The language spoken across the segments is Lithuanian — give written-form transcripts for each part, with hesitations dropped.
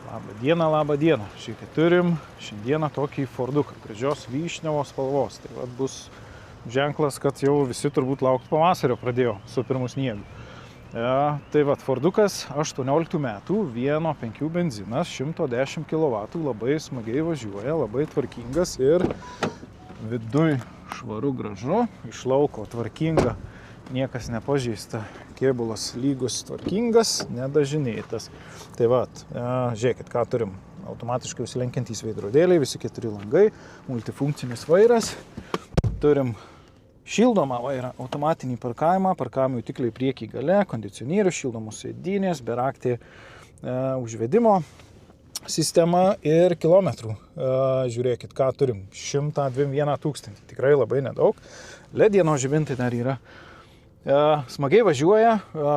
Labą dieną. Žiūrėkit, turim šiandieną tokį Forduką, gražios vyšniavos spalvos. Tai vat bus ženklas, kad jau visi turbūt laukti pavasario pradėjo su pirmu sniegu. Tai vat Fordukas 18 metų, 1.5 benzinas, 110 kW, labai smagiai važiuoja, labai tvarkingas ir viduj švaru gražu, iš lauko tvarkinga, niekas nepažeista, kėbulas lygus, tvarkingas, nedažinėtas. Tai vat, žiūrėkit, ką turim. Automatiškai užsilenkiantys veidrodėliai, visi 4 langai, multifunkcinis vairas. Turim šildomą vairą, automatinį parkavimą, parkavimo jutikliai priekį gale, kondicionierius, šildomos sėdynės, beraktį užvedimo sistema ir kilometrų. Žiūrėkit, ką turim. 121 000, tikrai labai nedaug. LED dienos žibintai dar yra. Smagiai važiuoja,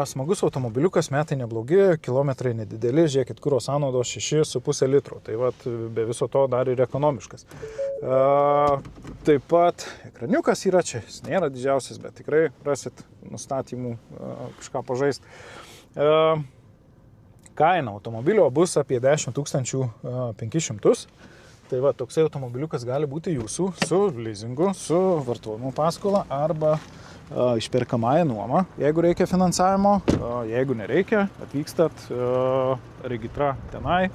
smagus automobiliukas, metai neblogi, kilometrai nedideli, žiūrėkit, kuro sąnaudos 6,5 litro, tai vat be viso to dar ir ekonomiškas. Taip pat ekraniukas yra čia, jis nėra didžiausias, bet tikrai rasit nustatymų kažką pažaist. Kaina automobilio bus apie 10 500. Tai va, toksai automobiliukas gali būti jūsų su leasingu, su vartojimo paskola arba išperkamąją nuomą, jeigu reikia finansavimo, jeigu nereikia, atvykstat, registra tenai,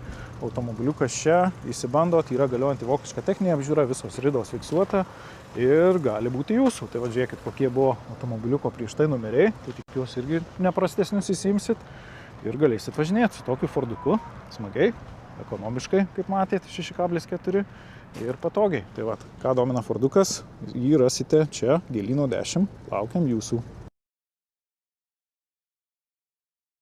automobiliukas čia, įsibandot, yra galiojanti vokiška techninė apžiūra, visos ridos fiksuota ir gali būti jūsų. Tai va, žiūrėkit, kokie buvo automobiliuko prieš tai numeriai, tai tikiuosi irgi neprastesnius įsiimsit ir galėsit važinėti su tokiu Forduku, smagiai, ekonomiškai, kaip matėt, 6,4 ir patogiai. Tai va, ką domina Fordukas, jį rasite čia, Gėlyno 10, laukiam jūsų.